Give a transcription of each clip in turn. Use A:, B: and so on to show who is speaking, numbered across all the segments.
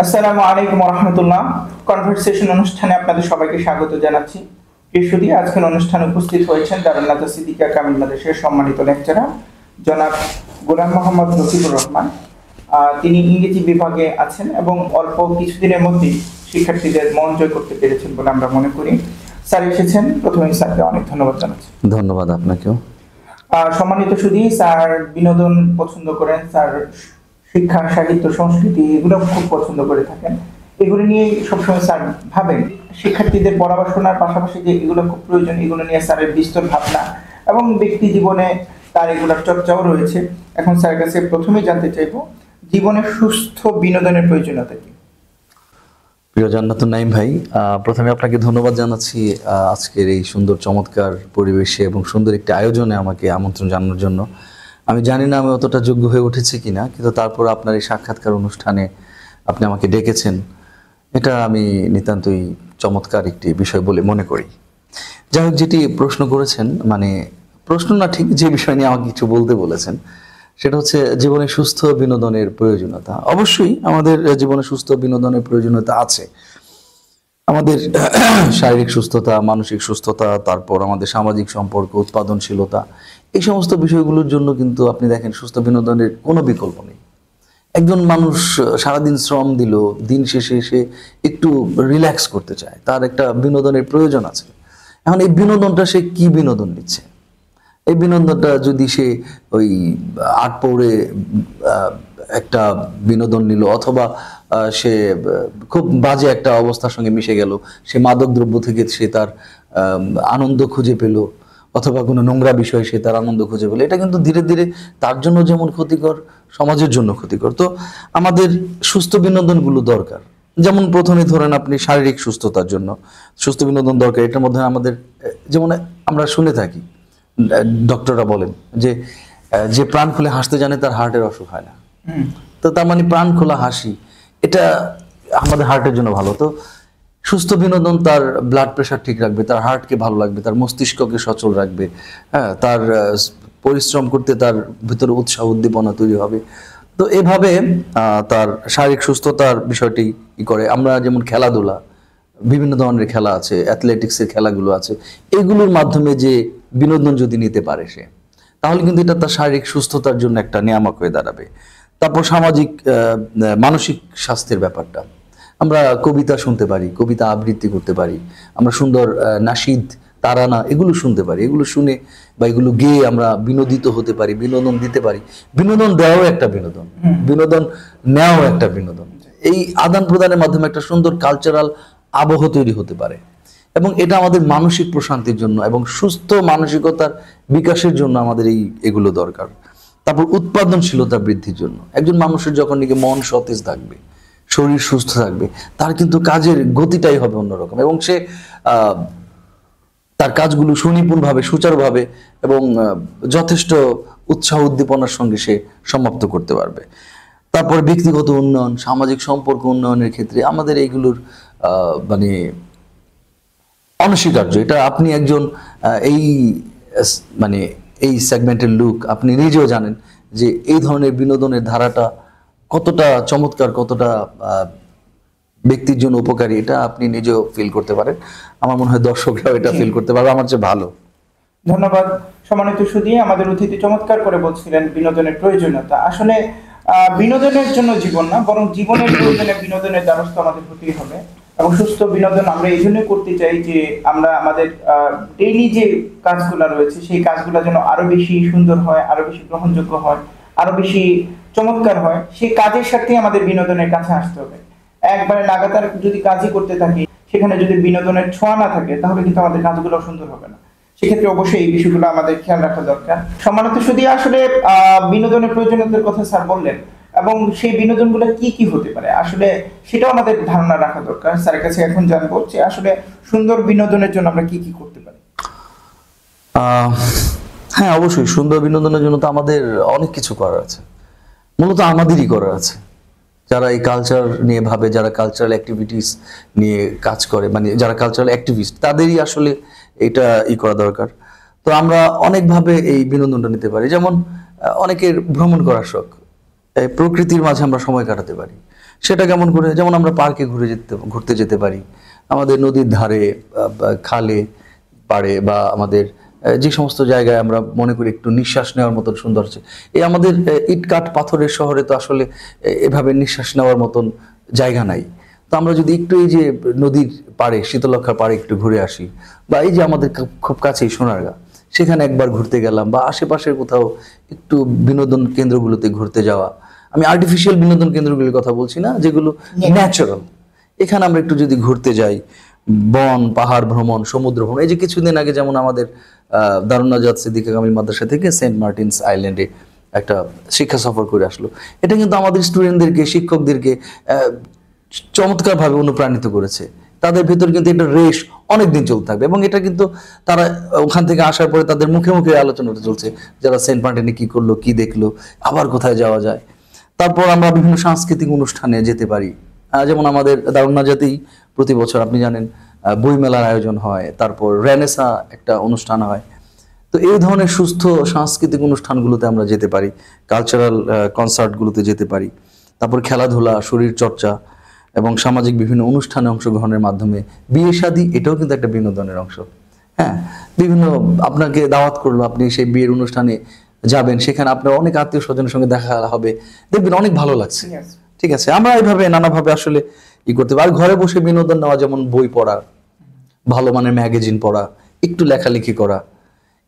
A: আসসালামু আলাইকুম রহমতুল্লাহ। কনভারসেশন অনুষ্ঠানে আপনাদের সবাইকে স্বাগত জানাচ্ছি। কৃষদি আজকের অনুষ্ঠানে উপস্থিত হয়েছেন দারুল নাজাহ সিদ্দিকিয়া কামিল মাদ্রাসার সম্মানিত লেকচারার জনাব গোলাম মোহাম্মদ রফিকুর রহমান। তিনি ইংরেজি বিভাগে আছেন এবং অল্প কিছুদিনের মধ্যেই শিক্ষার্থীদের মন জয় করতে পেরেছেন বলে আমরা মনে করি। স্যার এসেছেন, প্রথমে স্যারকে অনেক ধন্যবাদ জানাচ্ছি।
B: ধন্যবাদ আপনাকেও।
A: সম্মানিত সুধী, স্যার বিনোদন পছন্দ করেন, স্যার শিক্ষা, সাহিত্য, সংস্কৃতি এগুলো খুব পছন্দ করে থাকেন। এগুলো নিয়ে সবসময় স্যার ভাবেন। শিক্ষার্থীদের পড়াশোনার পাশাপাশি যে এগুলো খুব প্রয়োজন, এগুলো নিয়ে স্যারের বিস্তর ভাবনা এবং ব্যক্তি জীবনে তার এগুলোর চর্চাও রয়েছে। এখন স্যারের কাছে প্রথমেই জানতে চাইবো, জীবনে সুস্থ বিনোদনের প্রয়োজনীয়তা কি?
B: প্রিয় জান্নাতুন নাইম ভাই, প্রথমে আপনাকে ধন্যবাদ জানাচ্ছি আজকের এই সুন্দর চমৎকার পরিবেশে এবং সুন্দর একটি আয়োজনে আমাকে আমন্ত্রণ জানানোর জন্য। আমি জানি না আমি অতটা যোগ্য হয়ে উঠেছি কিনা, কিন্তু তারপর আপনার এই সাক্ষাৎকার অনুষ্ঠানে আপনি আমাকে ডেকেছেন, এটা আমি নিতান্তই চমৎকার একটি বিষয় বলে মনে করি। যাই হোক, যেটি প্রশ্ন করেছেন, মানে প্রশ্ন না, ঠিক যে বিষয় নিয়ে আমাকে কিছু বলতে বলেছেন, সেটা হচ্ছে জীবনে সুস্থ বিনোদনের প্রয়োজনীয়তা। অবশ্যই আমাদের জীবনে সুস্থ বিনোদনের প্রয়োজনীয়তা আছে। আমাদের শারীরিক সুস্থতা, মানসিক সুস্থতা, তারপর আমাদের সামাজিক সম্পর্ক, উৎপাদনশীলতা, এই সমস্ত বিষয়গুলোর জন্য কিন্তু আপনি দেখেন সুস্থ বিনোদনের কোনো বিকল্প নেই। একজন মানুষ সারাদিন শ্রম দিল, দিন শেষে এসে একটু রিল্যাক্স করতে চায়, তার একটা বিনোদনের প্রয়োজন আছে। এখন এই বিনোদনটা সে কি বিনোদন নিচ্ছে? এই বিনোদনটা যদি সে ওই আট পৌড়ে একটা বিনোদন নিল, অথবা সে খুব বাজে একটা অবস্থার সঙ্গে মিশে গেল, সে মাদক দ্রব্য থেকে সে তার আনন্দ খুঁজে পেল, অথবা কোনো নোংরা বিষয়ে সে তার আনন্দ খুঁজে পেল, এটা কিন্তু ধীরে ধীরে তার জন্য যেমন ক্ষতিকর, সমাজের জন্য ক্ষতিকর। তো আমাদের সুস্থ বিনোদনগুলো দরকার। যেমন প্রথমে ধরেন আপনি শারীরিক সুস্থতার জন্য সুস্থ বিনোদন দরকার। এটার মধ্যে আমাদের যেমন আমরা শুনে থাকি, ডক্টররা বলেন যে যে প্রাণ খুলে হাসতে জানে তার হার্টের অসুখ হয় না। তো তার মানে প্রাণ খোলা হাসি, এটা আমাদের হার্টের জন্য ভালো। তো সুস্থ বিনোদন তার ব্লাড প্রেশার ঠিক রাখবে, তার হার্টকে ভালো রাখবে, তার মস্তিষ্ককে সচল রাখবে, হ্যাঁ, তার পরিশ্রম করতে তার ভিতরে উৎসাহ উদ্দীপনা তৈরি হবে। তো এভাবে তার শারীরিক সুস্থতার বিষয়টি ই করে। আমরা যেমন খেলাধুলা, বিভিন্ন ধরনের খেলা আছে, অ্যাথলেটিক্সের খেলাগুলো আছে, এগুলোর মাধ্যমে যে বিনোদন যদি নিতে পারে সে, তাহলে কিন্তু এটা তার শারীরিক সুস্থতার জন্য একটা নিয়ামক হয়ে দাঁড়াবে। তারপর সামাজিক মানসিক স্বাস্থ্যের ব্যাপারটা, আমরা কবিতা শুনতে পারি, কবিতা আবৃত্তি করতে পারি, আমরা সুন্দর নাশিদ, তারানা এগুলো শুনতে পারি, এগুলো শুনে বা এগুলো গেয়ে আমরা বিনোদিত হতে পারি, বিনোদন দিতে পারি। বিনোদন দেওয়াও একটা বিনোদন, বিনোদন নেওয়াও একটা বিনোদন। এই আদান প্রদানের মাধ্যমে একটা সুন্দর কালচারাল আবহ তৈরি হতে পারে, এবং এটা আমাদের মানসিক প্রশান্তির জন্য এবং সুস্থ মানসিকতার বিকাশের জন্য আমাদের এগুলো দরকার। তারপর উৎপাদনশীলতা বৃদ্ধির জন্য, একজন মানুষের যখন নাকি মন সতেজ থাকবে, শরীর সুস্থ থাকবে, তার কিন্তু কাজের গতিটাই হবে অন্যরকম, এবং সে তার কাজগুলো সুনিপুণভাবে, সুচারুভাবে এবং যথেষ্ট উৎসাহ উদ্দীপনার সঙ্গে সে সমাপ্ত করতে পারবে। তারপর ব্যক্তিগত উন্নয়ন, সামাজিক সম্পর্ক উন্নয়নের ক্ষেত্রে আমাদের এইগুলোর মানে অনস্বীকার্য। এটা আপনি একজন এই মানে এই সেগমেন্টের লোক, আপনি নিজেও জানেন যে এই ধরনের বিনোদনের ধারাটা কতটা চমৎকার, কতটা ব্যক্তির জন্য উপকারী, এটা আপনি নিজেও ফিল করতে পারেন। আমার মনে হয় দর্শকরাও এটা ফিল করতে পারবে আমার চেয়ে ভালো।
A: ধন্যবাদ। সম্মানিত সুধী, আমাদের অতিথি চমৎকার করে বলছিলেন বিনোদনের প্রয়োজনীয়তা। আসলে বিনোদনের জন্য জীবন না, বরং জীবনের প্রয়োজনে বিনোদনের দ্বারস্থ আমাদের হতেই হবে। এবং সুস্থ বিনোদন আমরা এই জন্যই করতে চাই যে আমরা আমাদের ডেইলি যে কাজগুলো রয়েছে সেই কাজগুলো যেন আরো বেশি সুন্দর হয়, আরো বেশি গ্রহণযোগ্য হয়, আরো বেশি চমৎকার হয়। সেই কাজের সাথে আমাদের বিনোদনের কাছে আসতে হবে। একবারে লাগাতার যদি কাজই করতে থাকি, সেখানে যদি বিনোদনের ছোঁয়া না থাকে, তাহলে কিন্তু আমাদের কাজগুলো সুন্দর হবে না। সেক্ষেত্রে অবশ্যই এই বিষয়গুলো আমাদের খেয়াল রাখা দরকার। সম্মানিত শুধু আসলে বিনোদনের প্রয়োজনীয়তার কথা স্যার বললেন, এবং সেই বিনোদনগুলো কি কি হতে পারে আসলে সেটাও আমাদের ধারণা রাখা দরকার। স্যারের কাছে এখন জানবো যে আসলে সুন্দর বিনোদনের জন্য আমরা কি কি করতে পারি।
B: হ্যাঁ, অবশ্যই সুন্দর বিনোদনের জন্য তো আমাদের অনেক কিছু করার আছে, মূলত আমাদেরই করার আছে। যারা এই কালচার নিয়ে ভাবে, যারা কালচারাল অ্যাক্টিভিটিস নিয়ে কাজ করে, মানে যারা কালচারাল অ্যাক্টিভিস্ট, তাদেরই আসলে এটা করা দরকার। তো আমরা অনেকভাবে এই বিনোদনটা নিতে পারি। যেমন অনেকের ভ্রমণ করার শখ, প্রকৃতির মাঝে আমরা সময় কাটাতে পারি। সেটা কেমন করে? যেমন আমরা পার্কে ঘুরতে যেতে পারি, আমাদের নদীর ধারে, বা খালে পাড়ে, বা আমাদের যে সমস্ত জায়গায় আমরা মনে করি একটু নিঃশ্বাস নেওয়ার মতন সুন্দর আছে। এই আমাদের ইট কাঠ পাথরের শহরে তো আসলে এভাবে নিঃশ্বাস নেওয়ার মতন জায়গা নাই। তো আমরা যদি একটু এই যে নদীর পাড়ে, শীতলক্ষার পাড়ে একটু ঘুরে আসি, বা এই যে আমাদের খুব কাছেই সোনারগাঁ, সেখানে একবার ঘুরতে গেলাম, বা আশেপাশের কোথাও একটু বিনোদন কেন্দ্রগুলোতে ঘুরতে যাওয়া। আমি আর্টিফিশিয়াল বিনোদন কেন্দ্রগুলির কথা বলছি না, যেগুলো ন্যাচারাল। এখানে আমরা একটু যদি ঘুরতে যাই, বন পাহাড় ভ্রমণ, সমুদ্র ভ্রমণ। এই যে কিছুদিন আগে যেমন আমাদের দারুন নাজাত সিদ্দিকা কামিল মাদ্রাসা থেকে সেন্ট মার্টিনস আইল্যান্ডে একটা শিক্ষা সফর করে আসলো। এটা কিন্তু আমাদের স্টুডেন্টদেরকে, শিক্ষকদেরকে চমৎকারভাবে অনুপ্রাণিত করেছে। তাদের ভেতর কিন্তু একটা রেশ অনেকদিন চলতে থাকবে, এবং এটা কিন্তু তারা ওখান থেকে আসার পরে তাদের মুখে মুখে আলোচনাটা চলছে, যারা সেন্ট মার্টিনে কি করলো, কি দেখলো, আবার কোথায় যাওয়া যায়। তারপর আমরা বিভিন্ন সাংস্কৃতিক অনুষ্ঠানে যেতে পারি। যেমন আমাদের দারুন নাজাতেই প্রতি বছর আপনি জানেন বইমেলার আয়োজন হয়, তারপর রেনেসা একটা অনুষ্ঠান হয়। তো এই ধরনের সুস্থ সাংস্কৃতিক অনুষ্ঠানগুলোতে আমরা যেতে পারি, কালচারাল কনসার্টগুলোতে যেতে পারি। তারপর খেলাধুলা, শরীর চর্চা এবং সামাজিক বিভিন্ন অনুষ্ঠানে অংশগ্রহণের মাধ্যমে বিয়ে শাদী, এটাও কিন্তু একটা বিনোদনের অংশ। হ্যাঁ, বিভিন্ন আপনাকে দাওয়াত করলো, আপনি সেই বিয়ের অনুষ্ঠানে যাবেন, সেখানে আপনার অনেক আত্মীয় স্বজনের সঙ্গে দেখা হবে, দেখবেন অনেক ভালো লাগছে। ঠিক আছে, আমরা এইভাবে নানাভাবে আসলে করতে পারি। আর ঘরে বসে বিনোদন নেওয়া, যেমন বই পড়া, ভালো মানের ম্যাগাজিন পড়া, একটু লেখালেখি করা,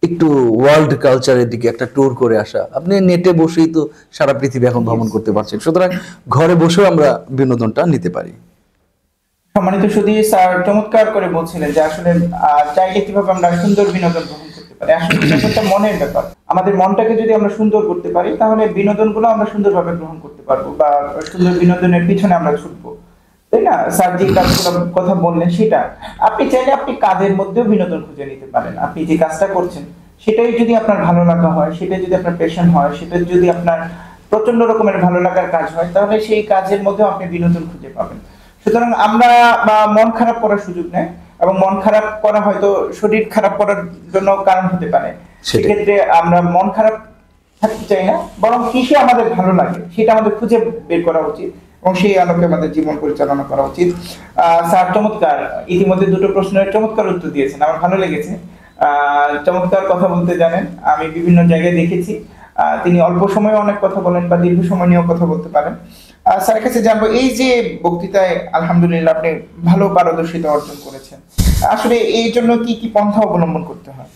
B: একটু ওয়ার্ল্ড কালচারের দিকে একটা ট্যুর করে আসা। আপনি নেটে বসেই তো সারা পৃথিবী এখন ভ্রমণ করতে পারছেন, সুতরাং ঘরে বসেও আমরা বিনোদনটা নিতে পারি।
A: সম্মানিত সুধী, স্যার চমৎকার করে বলছিলেন যে আসলে চাইলে কিভাবে আমরা সুন্দর বিনোদন গ্রহণ করতে পারি। আসলে এটা একটা মনের ব্যাপার। আমাদের মনটাকে যদি আমরা সুন্দর করতে পারি, তাহলে বিনোদনগুলো আমরা সুন্দরভাবে গ্রহণ করতে পারবো, বা সুন্দর বিনোদনের পিছনে আমরা ছুটবো, তাই না? স্যার যে কাজগুলোর কথা বললেন, সেটা আপনি চাইলে আপনি কাজের মধ্যেও বিনোদন খুঁজে নিতে পারেন। আপনি যে কাজটা করছেন সেটাই যদি আপনার ভালো লাগা হয়, সেটা যদি আপনার প্যাশন হয়, সেটা যদি আপনার প্রচন্ড রকমের ভালো লাগার কাজ হয়, তাহলে সেই কাজের মধ্যেও আপনি বিনোদন খুঁজে পাবেন। সুতরাং আমরা মন খারাপ করার সুযোগ নেই, এবং মন খারাপ করা হয়তো শরীর খারাপ করার জন্য কারণ হতে পারে। সেক্ষেত্রে আমরা মন খারাপ থাকতে চাই না, বরং কিসে আমাদের ভালো লাগে সেটা আমাদের খুঁজে বের করা উচিত, এবং সেই আলোকে আমাদের জীবন পরিচালনা করা উচিত। স্যার চমৎকার, ইতিমধ্যে দুটো প্রশ্নের চমৎকার উত্তর দিয়েছেন, আমার ভালো লেগেছে। চমৎকার কথা বলতে জানেন, আমি বিভিন্ন জায়গায় দেখেছি তিনি অল্প সময়ে অনেক কথা বলেন, বা দীর্ঘ সময় নিয়েও কথা বলতে পারেন। স্যারের কাছে জানবো, এই যে বক্তৃতায় আলহামদুলিল্লাহ আপনি ভালো পারদর্শিতা অর্জন করেছেন, আসলে এই জন্য কি কি পন্থা অবলম্বন করতে হয়?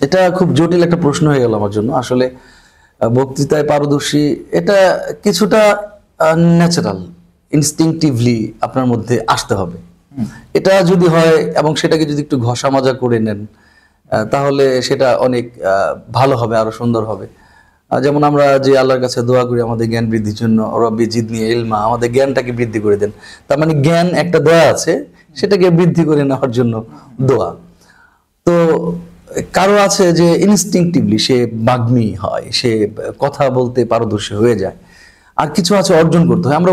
B: এটা খুব জটিল একটা প্রশ্ন হয়ে গেল আমার জন্য। আসলে বক্তৃতায় পারদর্শী, এটা কিছুটা ন্যাচারাল, ইনস্টিংটিভলি আপনার মধ্যে আসতে হবে। এটা যদি হয় এবং সেটাকে যদি একটু ঘষা মাজা করে নেন, তাহলে সেটা অনেক ভালো হবে, আরো সুন্দর হবে। যেমন আমরা যে আল্লাহর কাছে দোয়া করি আমাদের জ্ঞান বৃদ্ধির জন্য, রব্বি জিদনি ইলমা, আমাদের জ্ঞানটাকে বৃদ্ধি করে দেন। তার মানে জ্ঞান একটা দোয়া আছে, সেটাকে বৃদ্ধি করে নেওয়ার জন্য দোয়া। তো কারো আছে যে ইনস্টিংটিভলি সে বাগ্মী হয়, সে কথা বলতে পারদর্শী হয়ে যায়। আর কিছু আছে অর্জন করতে হয়। আমরা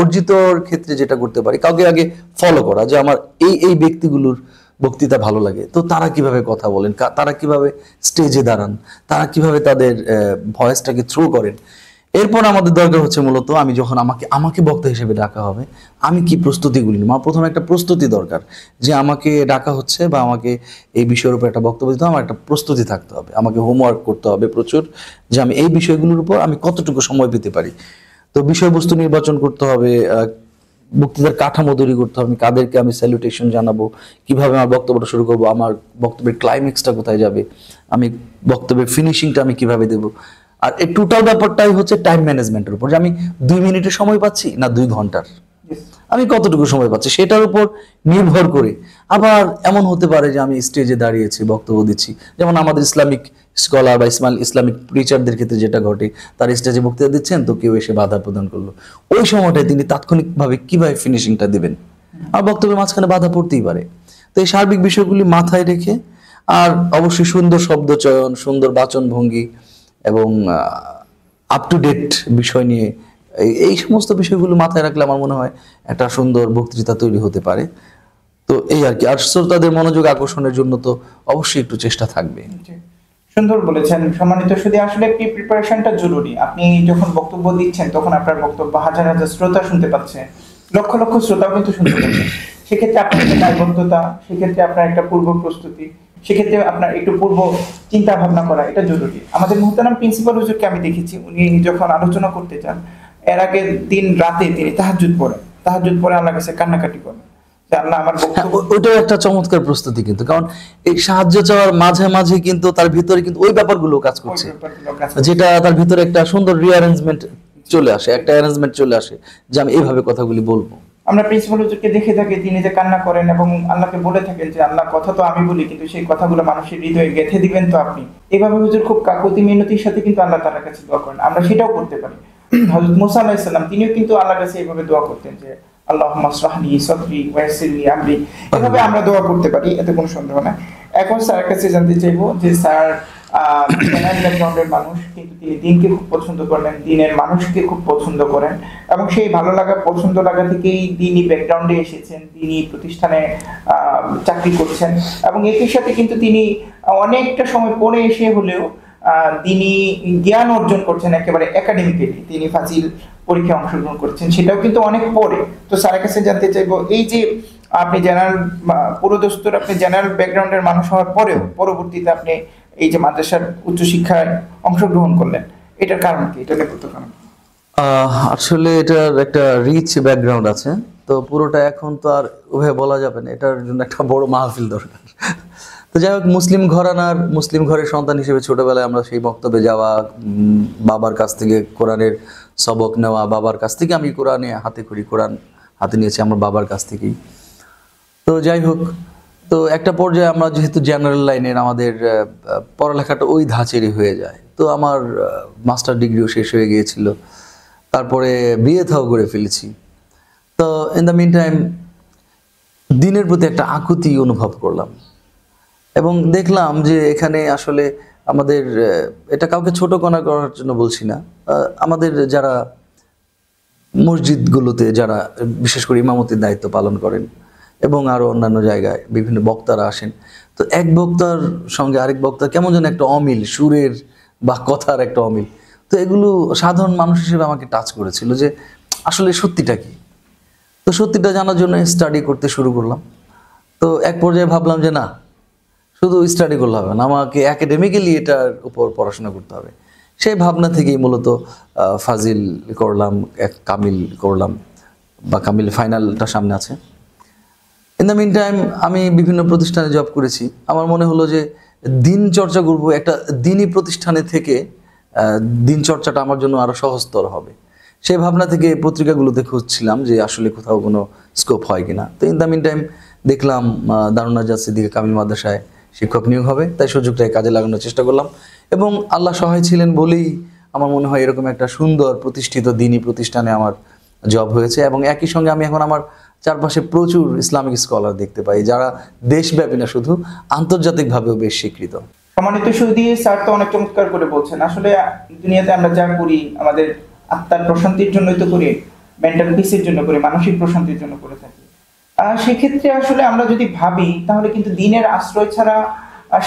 B: অর্জিতর ক্ষেত্রে যেটা করতে পারি, কাউকে আগে ফলো করা, যে আমার এই এই ব্যক্তিগুলোর বক্তৃতা ভালো লাগে, তো তারা কিভাবে কথা বলেন, তারা কিভাবে স্টেজে দাঁড়ান, তারা কিভাবে তাদের ভয়েসটাকে থ্রো করেন। এরপর আমাদের দরকার হচ্ছে মূলত, আমি যখন আমাকে বক্তা হিসেবে ডাকা হবে, আমি কি প্রস্তুতিগুলি নিব। প্রথমে একটা প্রস্তুতি দরকার, যে আমাকে ডাকা হচ্ছে বা আমাকে এই বিষয়ের উপর একটা বক্তব্য দিতে হবে, আমার একটা প্রস্তুতি থাকতে হবে, আমাকে হোমওয়ার্ক করতে হবে প্রচুর, যে আমি এই বিষয়গুলোর উপর আমি কতটুকু সময় পেতে পারি। তো বিষয়বস্তু নির্বাচন করতে হবে, বক্তৃতার কাঠামো তৈরি করতে হবে, কাদেরকে আমি স্যালুটেশন জানাবো, কিভাবে আমার বক্তব্যটা শুরু করবো, আমার বক্তব্যের ক্লাইম্যাক্সটা কোথায় যাবে, আমি বক্তব্যের ফিনিশিংটা আমি কিভাবে দেবো। আর এই টোটাল ব্যাপারটাই হচ্ছে টাইম ম্যানেজমেন্টের উপর, যে আমি 2 মিনিটের সময় পাচ্ছি না 2 ঘন্টার, আমি কতটুকু সময় পাচ্ছি সেটার উপর নির্ভর করে। আবার এমন হতে পারে যে আমি স্টেজে দাঁড়িয়েছি, বক্তব্য দিচ্ছি, যেমন আমাদের ইসলামিক স্কলার বা ইসলামিক প্রিচারদের ক্ষেত্রে যেটা ঘটে, তার স্টেজে বক্তৃতা দিচ্ছেন, তো কেউ এসে বাধা প্রদান করলো, ওই সময়টায় তিনি তাৎক্ষণিকভাবে কিভাবে ফিনিশিংটা দিবেন। আর বক্তব্যের মাঝখানে বাধা পড়তেই পারে। তো এই সার্বিক বিষয়গুলি মাথায় রেখে, আর অবশ্যই সুন্দর শব্দ চয়ন, সুন্দর বাচন ভঙ্গি, এবং আপ টু ডেট বিষয় নিয়ে এই সমস্ত বিষয়গুলো মাথায় রাখলে আমার মনে হয় একটা সুন্দর বক্তৃতা তৈরি হতে পারে। তো এই আর কি। আর শ্রোতাদের মনোযোগ আকর্ষণের জন্য তো অবশ্যই একটু চেষ্টা থাকবে।
A: সুন্দর বলেছেন সম্মানিত সুধী, আসলে একটি প্রিপারেশনটা জরুরি। আপনি যখন বক্তব্য দিচ্ছেন তখন আপনার বক্তব্য হাজার হাজার শ্রোতা শুনতে পাচ্ছে, লক্ষ লক্ষ শ্রোতাও কিন্তু শুনতে পাচ্ছে। সেক্ষেত্রে আপনার একটা দায়বদ্ধতা, সেক্ষেত্রে আপনার একটা পূর্ব প্রস্তুতি, সেক্ষেত্রে আপনার একটু পূর্ব চিন্তা ভাবনা করা এটা জরুরি। আমাদের মুহতারাম প্রিন্সিপাল হুজুরকে আমি দেখেছি, উনি যখন আলোচনা করতে চান এর আগের দিন রাতে তিনি তাহাজ্জুদ পড়েন, তাহাজ্জুদ পড়ে আল্লাহর কাছে কান্নাকাটি করেন যে আল্লাহ আমার
B: হ্যাঁ,
A: বক্তব্য।
B: ওইটাও একটা চমৎকার প্রস্তুতি কিন্তু, কারণ এই সাহায্য চাওয়ার মাঝে মাঝে কিন্তু তার ভিতরে কিন্তু ওই ব্যাপারগুলো কাজ
A: ওই
B: করছে,
A: ব্যাপারগুলো কাজ করছে।
B: যেটা তার ভিতরে একটা সুন্দর রিঅ্যারেঞ্জমেন্ট চলে আসে, একটা অ্যারেঞ্জমেন্ট চলে আসে যে আমি এইভাবে কথাগুলি বলবো।
A: আমরা প্রিন্সিপাল হুজুরকে দেখে থাকি তিনি যে কান্না করেন এবং আল্লাহকে বলে থাকেন যে আল্লাহ কথা তো আমি বলি কিন্তু সেই কথাগুলো মানুষের হৃদয়ে গেঁথে দিবেন তো আপনি। এভাবে হুজুর খুব কাকুতি মিনতির সাথে কিন্তু আল্লাহ তাআলার কাছে দোয়া করেন, আমরা সেটাও করতে পারি। হযরত মুসা আলাইহিস সালাম তিনিও কিন্তু আল্লাহর কাছে এইভাবে দোয়া করতেন যে আল্লাহুম্মা ইশরাহলি সাদরি ওয়া ইয়াসসিরলি আমরি। এভাবে আমরা দোয়া করতে পারি, এতে কোনো সন্দেহ নাই। এখন স্যারের কাছে জানতে চাইবো যে স্যার জেনারেল ব্যাকগ্রাউন্ডের মানুষ, কিন্তু তিনি দিনকে খুব পছন্দ করেন, দিনের মানুষকে খুব পছন্দ করেন এবং সেই ভালো লাগা পছন্দ লাগা থেকেই দিনই ব্যাকগ্রাউন্ডে এসেছেন, দিনই প্রতিষ্ঠানে চাকরি করছেন এবং একই সাথে কিন্তু তিনি অনেকটা সময় পড়ে এসে হলেও তিনি জ্ঞান অর্জন করছেন একেবারে একাডেমিক্যালি। তিনি ফাজিল পরীক্ষায় অংশগ্রহণ করছেন, সেটাও কিন্তু অনেক পরে। তো স্যারের কাছে জানতে চাইবো এই যে আপনি জেনারেল পুরোদস্তুর আপনি জেনারেল ব্যাকগ্রাউন্ডের মানুষ হওয়ার পরেও পরবর্তীতে আপনি এই যে মাদ্রাসার উচ্চশিক্ষায় অংশগ্রহণ করলেন, এটার কারণ কি? এটা নেপথ্য কারণ কি?
B: আসলে এটার একটা রিচ ব্যাকগ্রাউন্ড আছে, তো পুরোটা এখন তো আর ওভাবে বলা যাবে না, এটার জন্য একটা বড় মাহফিল দরকার। তো যাই হোক, মুসলিম ঘরের সন্তান হিসেবে ছোটবেলায় আমরা সেই বক্তব্যে যাওয়া, বাবার কাছ থেকে কোরআনের সবক নেওয়া, বাবার কাছ থেকে আমি কোরআনে হাতে করি, কোরআন হাতে নিয়েছি আমার বাবার কাছ থেকেই। তো যাই হোক, তো একটা পর্যায়ে আমরা যেহেতু জেনারেল লাইনের, আমাদের পড়ালেখাটা ওই ধাঁচেরই হয়ে যায়। তো আমার মাস্টার ডিগ্রিও শেষ হয়ে গিয়েছিল, তারপরে বিয়ে থাও করে ফেলেছি। তো ইন দ্য মিন টাইম দিনের প্রতি একটা আকুতি অনুভব করলাম এবং দেখলাম যে এখানে আসলে আমাদের এটা কাউকে ছোট করার জন্য বলছি না, আমাদের যারা মসজিদগুলোতে যারা বিশেষ করে ইমামতির দায়িত্ব পালন করেন এবং আরও অন্যান্য জায়গায় বিভিন্ন বক্তারা আসেন, তো এক বক্তার সঙ্গে আরেক বক্তার কেমন যেন একটা অমিল, সুরের বা কথার একটা অমিল। তো এগুলো সাধারণ মানুষ হিসেবে আমাকে টাচ করেছিল যে আসলে সত্যিটা কি। তো সত্যিটা জানার জন্য স্টাডি করতে শুরু করলাম। তো এক পর্যায়ে ভাবলাম যে না, শুধু স্টাডি করলে হবে না, আমাকে একাডেমিক্যালি এটার উপর পড়াশোনা করতে হবে। সেই ভাবনা থেকেই মূলত ফাজিল করলাম, এক কামিল করলাম, বা কামিল ফাইনালটা সামনে আছে। ইন দ্য মিন টাইম আমি বিভিন্ন প্রতিষ্ঠানে জব করেছি। আমার মনে হলো যে দিন চর্চা করব একটা দিনই প্রতিষ্ঠানে থেকে, দিন চর্চাটা আমার জন্য আরো সহজতর হবে। সেই ভাবনা থেকে পত্রিকাগুলোতে খুঁজছিলাম যে আসলে কোথাও কোনো স্কোপ হয় কিনা। তো ইন দ্য মিন টাইম দেখলাম দারুন নাজাত সিদ্দিকা কামিল মাদ্রাসায় শিক্ষক নিয়োগ হবে, তাই সুযোগটাকে কাজে লাগানোর চেষ্টা করলাম এবং আল্লাহ সহায় ছিলেন বলেই আমার মনে হয় এরকম একটা সুন্দর প্রতিষ্ঠিত দিনই প্রতিষ্ঠানে আমার জব হয়েছে। এবং একই সঙ্গে আমি এখন আমার চারপাশে প্রচুর ইসলামিক স্কলার দেখতে পাই, যারা দেশব্যাপী না শুধু আন্তর্জাতিকভাবেও বেশ স্বীকৃত।
A: সম্মানিত সুধী, স্যার তো অনেক চমৎকার করে বলছেন। আসলে দুনিয়াতে আমরা যা করি আমাদের আত্মার প্রশান্তির জন্যই তো করি, মেন্টাল পিসের জন্য করি, মানসিক প্রশান্তির জন্য করে থাকি। সেক্ষেত্রে আসলে আমরা যদি ভাবি তাহলে কিন্তু দিনের আশ্রয় ছাড়া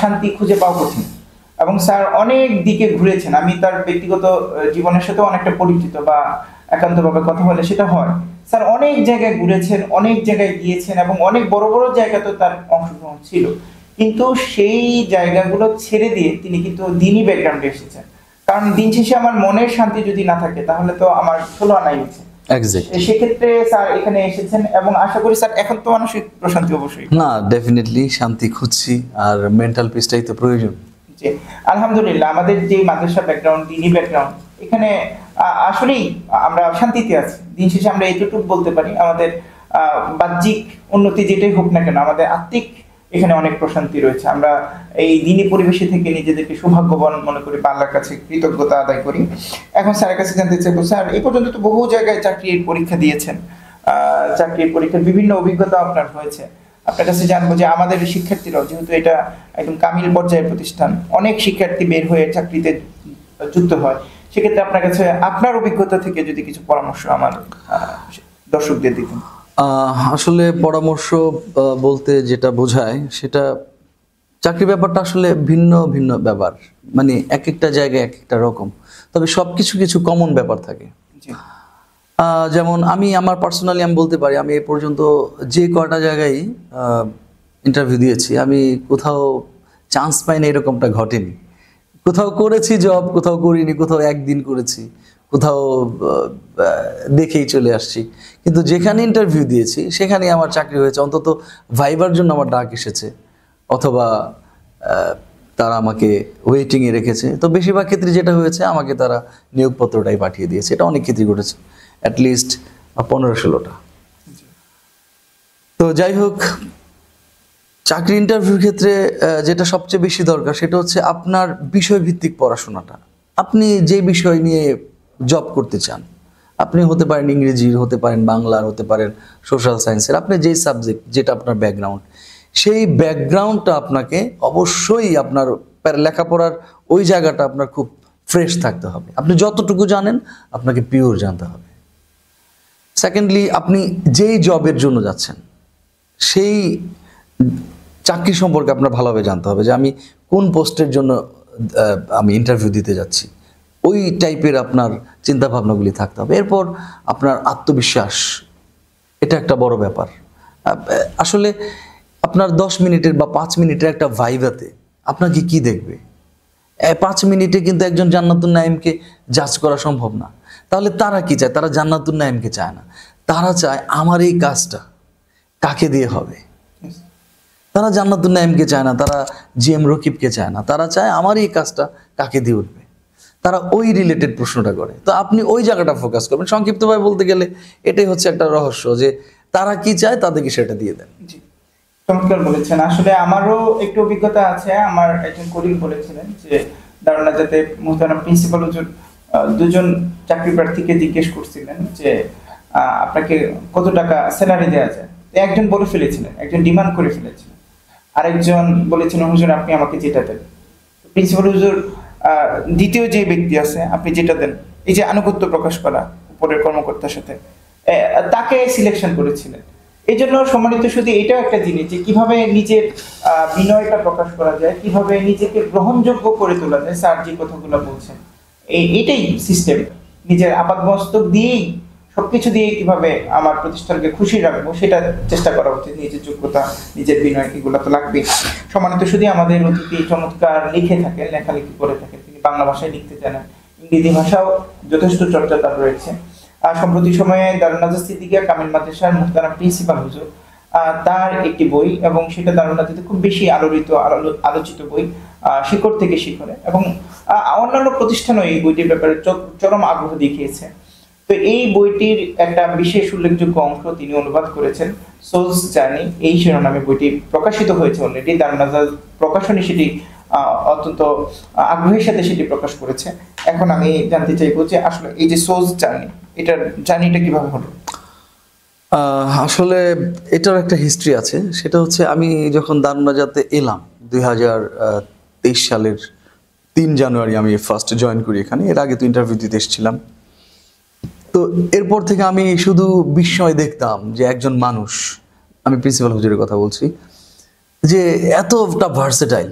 A: শান্তি খুঁজে পাওয়া কঠিন। এবং স্যার অনেক দিকে ঘুরেছেন, আমি তার ব্যক্তিগত জীবনের সাথেও অনেকটা পরিচিত, বা একান্তভাবে কথা বলে সেটা হয়। স্যার অনেক জায়গায় ঘুরেছেন, অনেক জায়গায় গিয়েছেন এবং অনেক বড় বড় জায়গাতেও তার অংশগ্রহণ ছিল, কিন্তু সেই জায়গাগুলো ছেড়ে দিয়ে তিনি কিন্তু দিনই ব্যাকগ্রাউন্ডে এসেছেন। কারণ দিন শেষে আমার মনের শান্তি যদি না থাকে তাহলে তো আমার ষোলো আনাই হচ্ছে। সেক্ষেত্রে স্যার এখানে এসেছেন এবং আশা করি স্যার এখন তো মানসিক প্রশান্তি অবশ্যই
B: না, ডেফিনেটলি শান্তি খুঁজছি, আর মেন্টাল পিসটাই তো প্রয়োজন।
A: জি আলহামদুলিল্লাহ, আমাদের যে মাদ্রাসা ব্যাকগ্রাউন্ড, দিনই ব্যাকগ্রাউন্ড, এখানে আসলেই আমরা শান্তিতে আছি। দিন শেষে আমরা এইটুকু বলতে পারি, আমাদের বাহ্যিক উন্নতি যেটাই হোক না কেন, আমাদের আত্মিক এখানে অনেক প্রশান্তি রয়েছে। আমরা এই দিনী পরিবেশে থেকে নিজেদেরকে সৌভাগ্যবান মনে করি, আল্লাহর কাছে কৃতজ্ঞতা আদায় করি। এখন স্যারের কাছে জানতে চাইবো, স্যার এই পর্যন্ত তো বহু জায়গায় চাকরির পরীক্ষা দিয়েছেন, চাকরির পরীক্ষার বিভিন্ন অভিজ্ঞতা আপনার হয়েছে। আপনার কাছে জানবো যে আমাদের শিক্ষার্থীরাও, যেহেতু এটা একদম কামিল পর্যায়ের প্রতিষ্ঠান, অনেক শিক্ষার্থী বের হয়ে চাকরিতে যুক্ত হয়, সেক্ষেত্রে আপনার কাছে আপনার অভিজ্ঞতা থেকে যদি কিছু পরামর্শ আমার দর্শকদের দিতেন।
B: আসলে পরামর্শ বলতে যেটা বোঝায় সেটা চাকরি ব্যাপারটা আসলে ভিন্ন ভিন্ন ব্যাপার, মানে এক একটা জায়গায় এক একটা রকম, তবে সবকিছু কিছু কমন ব্যাপার থাকে।
A: জি
B: যেমন আমি আমার পার্সোনালি আমি বলতে পারি, আমি এ পর্যন্ত যে কটা জায়গায় ইন্টারভিউ দিয়েছি, আমি কোথাও চান্স পাইনি এরকমটা ঘটেনি। কোথাও করেছি জব, কোথাও করিনি, কোথাও একদিন করেছি, কোথাও দেখেই চলে আসছি। কিন্তু যেখানে ইন্টারভিউ দিয়েছি সেখানে আমার চাকরি হয়েছে, অন্তত ভাইবার জন্য আমার ডাক এসেছে, অথবা তারা আমাকে ওয়েটিংয়ে রেখেছে। তো বেশিরভাগ ক্ষেত্রে যেটা হয়েছে, আমাকে তারা নিয়োগপত্রটাই পাঠিয়ে দিয়েছে। এটা অনেক ক্ষেত্রে ঘটেছে, অ্যাটলিস্ট 15-16টা। তো যাই হোক, চাকরি ইন্টারভিউর ক্ষেত্রে যেটা সবচেয়ে বেশি দরকার সেটা হচ্ছে আপনার বিষয়ভিত্তিক পড়াশোনাটা। আপনি যে বিষয় নিয়ে জব করতে চান, আপনি হতে পারেন ইংরেজির, হতে পারেন বাংলার, হতে পারেন সোশ্যাল সায়েন্সের, আপনি যেই সাবজেক্ট, যেটা আপনার ব্যাকগ্রাউন্ড, সেই ব্যাকগ্রাউন্ডটা আপনাকে অবশ্যই আপনার লেখাপড়ার ওই জায়গাটা আপনার খুব ফ্রেশ থাকতে হবে। আপনি যতটুকু জানেন আপনাকে পিওর জানতে হবে। সেকেন্ডলি, আপনি যেই জবের জন্য যাচ্ছেন সেই চাকরি সম্পর্কে আপনার ভালোভাবে জানতে হবে, যে আমি কোন পোস্টের জন্য আমি ইন্টারভিউ দিতে যাচ্ছি, ওই টাইপের আপনার চিন্তাভাবনাগুলি থাকতে হবে। এরপর আপনার আত্মবিশ্বাস, এটা একটা বড় ব্যাপার। আসলে আপনার 10 মিনিটের বা 5 মিনিটের একটা ভাইভাতে আপনাকে কি দেখবে? 5 মিনিটে কিন্তু একজন জান্নাতুন নাঈমকে জাজ করা সম্ভব না। তাহলে তারা কি চায়? তারা জান্নাতুন নাঈমকে চায় না, তারা চায় আমার এই কাজটা কাকে দিয়ে হবে। তারা জান্নাতুন নাঈমকে চায় না, তারা জিএম রকিবকে চায় না, তারা চায় আমার এই কাজটা কাকে দিয়ে উঠবে। তারা ওই রিলেটেড প্রশ্নটা করে। তো আপনি ওই জায়গাটা ফোকাস করবেন। সংক্ষিপ্তভাবে বলতে গেলে এটাই হচ্ছে একটা রহস্য, যে তারা কি চায় তাদেরকে সেটা দিয়ে দেন।
A: জি চমৎকার বলেছেন। আসলে আমারও একটু অভিজ্ঞতা আছে। আমার একজন কলিগ বলেছিলেন যে দারুন যাতে মোহতারাম প্রিন্সিপাল হুজুর দুজন চাকরি প্রার্থীকে জিজ্ঞেস করছিলেন যে আপনাকে কত টাকা স্যালারি দেওয়া যায়। একজন বলে ফেলেছিলেন, একজন ডিমান্ড করে ফেলেছিলেন, আরেকজন বলেছিলেন হুজুর আপনি আমাকে যেটা দেন। প্রিন্সিপাল হুজুর দ্বিতীয় যে ব্যক্তি আছে আপনি যেটা দেন, এই যে আনুগত্য প্রকাশ করা উপরের কর্মকর্তার সাথে, তাকে সিলেকশন করেছিলেন। এই জন্য সম্মানিত শুধু এটাও একটা জিনিস যে কিভাবে নিজের বিনয়টা প্রকাশ করা যায়, কিভাবে নিজেকে গ্রহণযোগ্য করে তোলা যায়। স্যার যে কথাগুলো বলছেন, এইটাই সিস্টেম। নিজের আপাতমস্তক দিয়েই সবকিছু দিয়ে কিভাবে আমার প্রতিষ্ঠানকে খুশি রাখবো সেটা চেষ্টা করা উচিত। নিজের যোগ্যতা, নিজের বিনয়, এগুলো তো লাগবেই। সম্মানিত শুধু আমাদের অতিথি চমৎকার লিখে থাকেন, লেখালেখি করে থাকেন। তিনি বাংলা ভাষায় লিখতে জানেন, ইংরেজি ভাষাও যথেষ্ট চর্চা তার রয়েছে। সম্প্রতি সময়ে দারুন নাজাত সিদ্দিকিয়া কামিল মাদ্রাসার মুহতারাম প্রিন্সিপাল হুজুর তার একটি বই, এবং সেটা দারুন নাজাতে খুব বেশি আলোচিত বই, শিকড় থেকে শিখরে, এবং অন্যান্য প্রতিষ্ঠানও এই বইটির ব্যাপারে চরম আগ্রহ দেখিয়েছে। তো এই বইটির একটা বিশেষ উল্লেখযোগ্য অংশ তিনি অনুবাদ করেছেন, সোলস জার্নি, এই শিরোনামে বইটি প্রকাশিত হয়েছে অলরেডি। দারুন নাজাত প্রকাশনী সেটি অত্যন্ত আগ্রহের সাথে সেটি প্রকাশ করেছে। এখন আমি জানতে চাইবো যে আসলে এই যে সোলস জার্নি, এটার জার্নিটা কিভাবে হলো?
B: আসলে এটার একটা হিস্ট্রি আছে। সেটা হচ্ছে আমি যখন দারুন নাজাতে এলাম 2023 সালের 3 জানুয়ারি আমি ফার্স্ট জয়েন করি এখানে। এর আগে তো ইন্টারভিউ দিতে এসেছিলাম। তো এরপর থেকে আমি শুধু বিস্ময় দেখতাম যে একজন মানুষ, আমি প্রিন্সিপাল হুজুরের কথা বলছি, যে এতটা ভার্সেটাইল,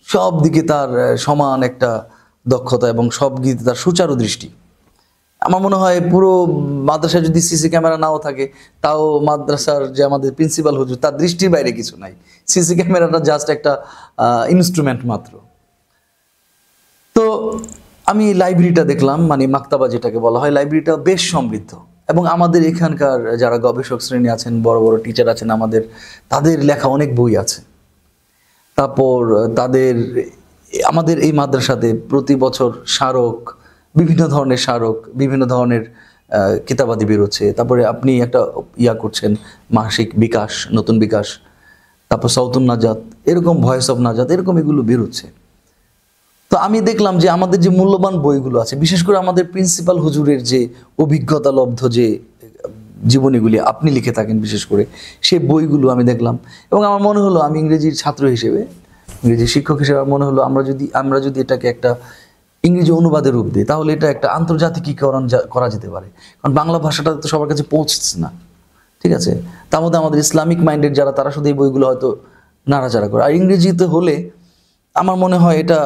B: সব দিকে তার সমান একটা দক্ষতা এবং সব দিকে তার সুচারু দৃষ্টি। আমার মনে হয় পুরো মাদ্রাসায় যদি সিসি ক্যামেরা নাও থাকে, তাও মাদ্রাসার যে আমাদের প্রিন্সিপাল হুজুর, তার দৃষ্টির বাইরে কিছু নাই। সিসি ক্যামেরাটা জাস্ট একটা ইনস্ট্রুমেন্ট মাত্র। তো আমি লাইব্রেরিটা দেখলাম, মানে মাক্তাবা যেটাকে বলা হয়, লাইব্রেরিটা বেশ সমৃদ্ধ, এবং আমাদের এখানকার যারা গবেষক শ্রেণী আছেন, বড় বড় টিচার আছেন আমাদের, তাদের লেখা অনেক বই আছে। তারপর আমাদের এই মাদ্রাসাতে প্রতি বছর স্মারক, বিভিন্ন ধরনের স্মারক, বিভিন্ন ধরনের কিতাবাদি বেরোচ্ছে। তারপরে আপনি একটা করছেন মাসিক বিকাশ, নতুন বিকাশ, তারপর সাউতুন নাজাত, এরকম ভয়েস অফ নাজাত, এরকম এগুলো বেরোচ্ছে। তো আমি দেখলাম যে আমাদের যে মূল্যবান বইগুলো আছে, বিশেষ করে আমাদের প্রিন্সিপাল হুজুরের যে অভিজ্ঞতা লব্ধ যে জীবনীগুলি আপনি লিখে থাকেন, বিশেষ করে সেই বইগুলো আমি দেখলাম, এবং আমার মনে হলো, আমি ইংরেজির ছাত্র হিসেবে, ইংরেজি শিক্ষক হিসেবে মনে হলো আমরা যদি এটাকে একটা ইংরেজি অনুবাদের রূপ দিই, তাহলে এটা একটা আন্তর্জাতিকীকরণ করা যেতে পারে। কারণ বাংলা ভাষাটা তো সবার কাছে পৌঁছছে না, ঠিক আছে? তার মধ্যে আমাদের ইসলামিক মাইন্ডেড যারা, তারা শুধু এই বইগুলো হয়তো নাড়াচাড়া করে। আর ইংরেজিতে হলে আমার মনে হয় এটা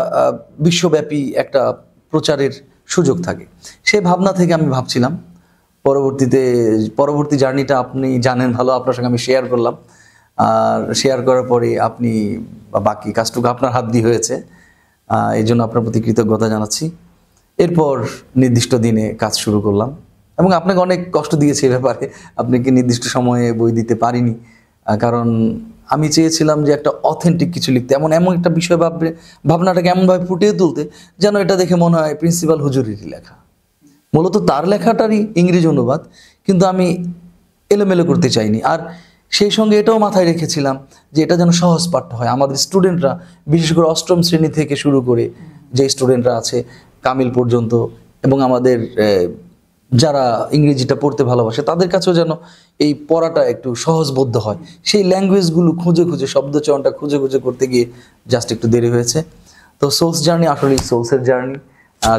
B: বিশ্বব্যাপী একটা প্রচারের সুযোগ থাকে। সেই ভাবনা থেকে আমি ভাবছিলাম, পরবর্তী জার্নিটা আপনি জানেন ভালো, আপনার সঙ্গে আমি শেয়ার করলাম। আর শেয়ার করার পরে আপনি বাকি কাজটুকু আপনার হাত দিয়ে হয়েছে, এই জন্য আপনার প্রতি কৃতজ্ঞতা জানাচ্ছি। এরপর নির্দিষ্ট দিনে কাজ শুরু করলাম এবং আপনাকে অনেক কষ্ট দিয়েছি এ ব্যাপারে, আপনাকে নির্দিষ্ট সময়ে বই দিতে পারিনি, কারণ আমি চেয়েছিলাম যে একটা অথেন্টিক কিছু লিখতে, এমন একটা বিষয় ভাবনাটাকে এমনভাবে ফুটিয়ে তুলতে যেন এটা দেখে মনে হয় প্রিন্সিপাল হুজুরেরই লেখা। মূলত তার লেখাটারই ইংরেজি অনুবাদ, কিন্তু আমি এলোমেলো করতে চাইনি। আর সেই সঙ্গে এটাও মাথায় রেখেছিলাম যে এটা যেন সহজ পাঠ্য হয়। আমাদের স্টুডেন্টরা, বিশেষ করে অষ্টম শ্রেণী থেকে শুরু করে যে স্টুডেন্টরা আছে কামিল পর্যন্ত, এবং আমাদের যারা ইংরেজিটা পড়তে ভালোবাসে তাদের কাছেও যেন এই পড়াটা একটু সহজবোধ্য হয়, সেই ল্যাঙ্গুয়েজগুলো খুঁজে খুঁজে, শব্দচয়নটা খুঁজে খুঁজে করতে গিয়ে জাস্ট একটু দেরি হয়েছে। তো সোলস জার্নি আসলে সোলসের জার্নি,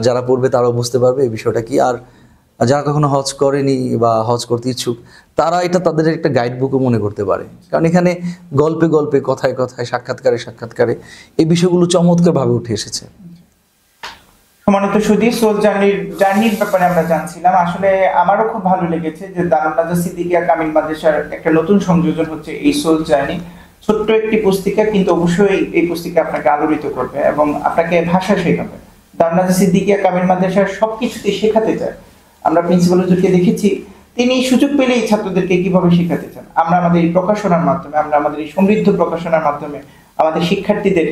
B: যারা পড়বে তারাও বুঝতে পারবে এই বিষয়টা কি। আর যারা কখনো হজ করেনি বা হজ করতে ইচ্ছুক, তারা এটা তাদের একটা গাইড বুকও মনে করতে পারে, কারণ এখানে গল্পে গল্পে, কথায় কথায়, সাক্ষাৎকারে এই বিষয়গুলো চমৎকারভাবে উঠে এসেছে।
A: সম্মানিত সুধী, সোল জার্নির ব্যাপারে আমরা জানছিলাম। আসলে আমারও খুব ভালো লেগেছে যে দারুন নাজাত সিদ্দিকিয়া কামিল মাদ্রাসার একটা নতুন সংযোজন হচ্ছে এই সোল জার্নি। ছোট্ট একটি পুস্তিকা, কিন্তু অবশ্যই এই পুস্তিকা আপনাকে আলোড়িত করবে এবং আপনাকে ভাষা শেখাবে। দারুন নাজাত সিদ্দিকিয়া কামিল মাদ্রাসার সবকিছুতে শেখাতে চায়। আমরা প্রিন্সিপাল হুজুরকে দেখেছি, তিনি সুযোগ পেলেই ছাত্রদেরকে কিভাবে শেখাতে চান। আমরা আমাদের এই প্রকাশনার মাধ্যমে, আমরা আমাদের এই সমৃদ্ধ প্রকাশনার মাধ্যমে আমাদের শিক্ষার্থীদের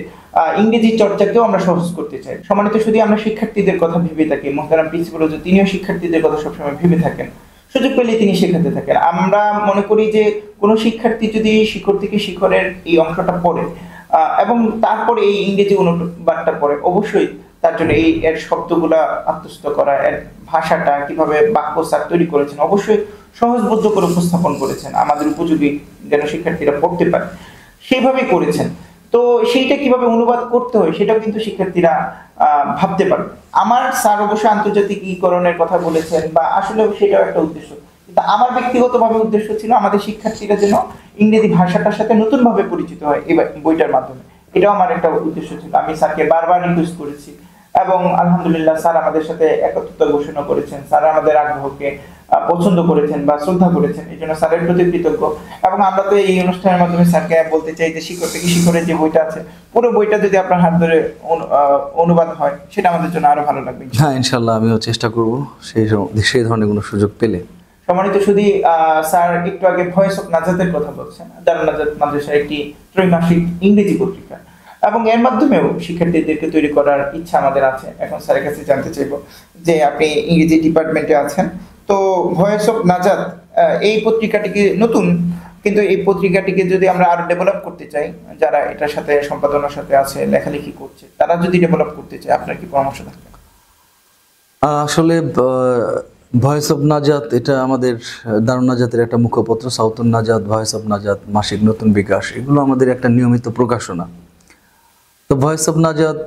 A: ইংরেজি চর্চাকেও আমরা সহজ করতে চাই। সম্মানিত শুধু আমরা শিক্ষার্থীদের কথা ভেবে থাকি, মোহতারাম প্রিন্সিপাল হুজুর তিনিও শিক্ষার্থীদের কথা সবসময় ভেবে থাকেন, সুযোগ পেলে তিনি শেখাতে থাকেন। আমরা মনে করি যে কোনো শিক্ষার্থী যদি শিখর থেকে শিখরের এই অংশটা পড়ে এবং তারপরে এই ইংরেজি অনুবাদটা পড়ে, অবশ্যই তার জন্য এর শব্দগুলা আত্মস্থ করা, এর ভাষাটা কিভাবে বাক্যসার তৈরি করেছেন, অবশ্যই সহজবোধ্য করে উপস্থাপন করেছেন, আমাদের উপযোগী যেন শিক্ষার্থীরা পড়তে পারে সেইভাবেই করেছেন। তো সেইটা কিভাবে অনুবাদ করতে হয় সেটাও কিন্তু শিক্ষার্থীরা ভাবতে পারবে। আমার স্যার অবশ্যই আন্তর্জাতিকীকরণের কথা বলেছেন, বা আসলে সেটাও একটা উদ্দেশ্য, কিন্তু আমার ব্যক্তিগতভাবে উদ্দেশ্য ছিল আমাদের শিক্ষার্থীরা যেন ইংরেজি ভাষাটার সাথে নতুন ভাবে পরিচিত হয় এই বইটার মাধ্যমে। এটাও আমার একটা উদ্দেশ্য ছিল। আমি স্যারকে বারবার রিকোয়েস্ট করেছি এবং আলহামদুলিল্লাহ স্যার আমাদের সাথে একত্রতা ঘোষণা করেছেন। স্যার আমাদের আগ্রহকে পছন্দ করেছেন বা শ্রদ্ধা করেছেন, এই জন্য স্যারের প্রতি কৃতজ্ঞ। এবং আমরা তো এই অনুষ্ঠানের মাধ্যমে স্যারকে বলতে চাই যে শিখর থেকে শিখরের যে বইটা আছে, পুরো বইটা যদি আপনার হাত ধরে অনুবাদ হয় সেটা আমাদের জন্য আরো ভালো লাগবে।
B: হ্যাঁ, ইনশাল্লাহ আমিও চেষ্টা করব সেই ধরনের কোনো সুযোগ পেলে।
A: সম্মানিত শুধু স্যার একটু আগে ভয়েস অফ নাজাতের কথা বলছেন, দারুন নাজাত মাদ্রাসার একটি ত্রৈমাসিক ইংরেজি পত্রিকা, এবং এর মাধ্যমেও শিক্ষার্থীদেরকে তৈরি করার ইচ্ছা আমাদের আছে। এখন স্যারের কাছে জানতে চাইবো যে আপনি ইংরেজি ডিপার্টমেন্টে আছেন, তো ভয়েস অফ নাজাত এই পত্রিকাটিকে নতুন, কিন্তু এই পত্রিকাটিকে যদি আমরা আরো ডেভেলপ করতে চাই, যারা এটার সাথে সম্পাদনার সাথে আছে, লেখালেখি করছে, তারা যদি ডেভেলপ করতে চায়, আপনার কি পরামর্শ থাকবে?
B: আসলে ভয়েস অফ নাজাত এটা আমাদের দারুন নাজাতের একটা মুখপত্র। সাউথুন নাজাত, ভয়েস অফ নাজাত, মাসিক নতুন বিকাশ, এগুলো আমাদের একটা নিয়মিত প্রকাশনা। তো ভয়েস অফ নাজাত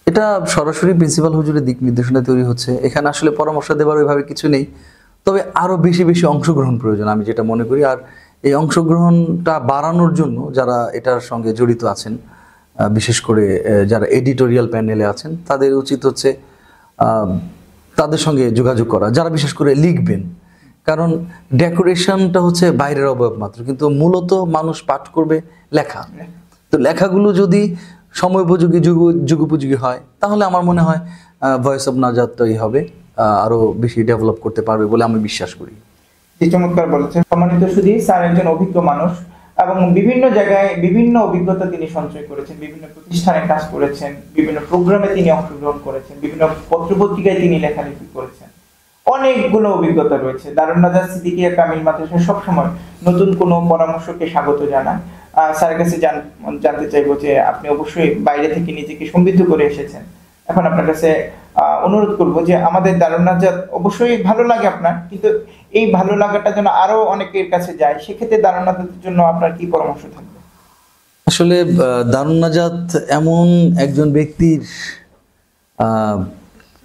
B: এটা সরাসরি প্রিন্সিপাল হুজুরের দিক নির্দেশনা তৈরি হচ্ছে। এখানে আসলে পরামর্শ দেওয়ার ওইভাবে কিছু নেই, তবে আরও বেশি বেশি অংশগ্রহণ প্রয়োজন আমি যেটা মনে করি। আর এই অংশগ্রহণটা বাড়ানোর জন্য যারা এটার সঙ্গে জড়িত আছেন, বিশেষ করে যারা এডিটোরিয়াল প্যানেলে আছেন, তাদের উচিত হচ্ছে তাদের সঙ্গে যোগাযোগ করা, যারা বিশেষ করে লিখবেন। কারণ ডেকোরেশনটা হচ্ছে বাইরের অবয়ব মাত্র, কিন্তু মূলত মানুষ পাঠ করবে লেখা। তো লেখাগুলো যদি সময়োপযোগী, যুগোপযোগী হয়, তাহলে আমার মনে হয় ভয়েস অফ নাজাতটাই হবে আরো বেশি ডেভেলপ করতে পারবে বলে আমি বিশ্বাস করি।
A: চমৎকার বলেছেন। সম্মানিত সুধী, স্যার একজন অভিজ্ঞ মানুষ এবং বিভিন্ন জায়গায় বিভিন্ন অভিজ্ঞতা তিনি সঞ্চয় করেছেন, বিভিন্ন প্রতিষ্ঠানে কাজ করেছেন, বিভিন্ন প্রোগ্রামে তিনি অংশগ্রহণ করেছেন, বিভিন্ন পত্রপত্রিকায় তিনি লেখালেখি করেছেন, অনেকগুলো অভিজ্ঞতা রয়েছে। দারুন নাজাত সিদ্দিকিয়া কামিল মাদ্রাসা সবসময় নতুন কোনো পরামর্শকে স্বাগত জানান। স্যারের কাছে জানতে চাইবো যে আপনি অবশ্যই বাইরে থেকে নিজেকে সমৃদ্ধ করে এসেছেন, এখন আপনার কাছে অনুরোধ করব যে আমাদের দারুন নাজাত অবশ্যই ভালো লাগে আপনার, কিন্তু এই ভালো লাগাটা যেন আরো অনেকের কাছে যায়, সেক্ষেত্রে দারুন নাজাতের জন্য আপনার কি পরামর্শ থাকবে?
B: আসলে দারুন নাজাত এমন একজন ব্যক্তির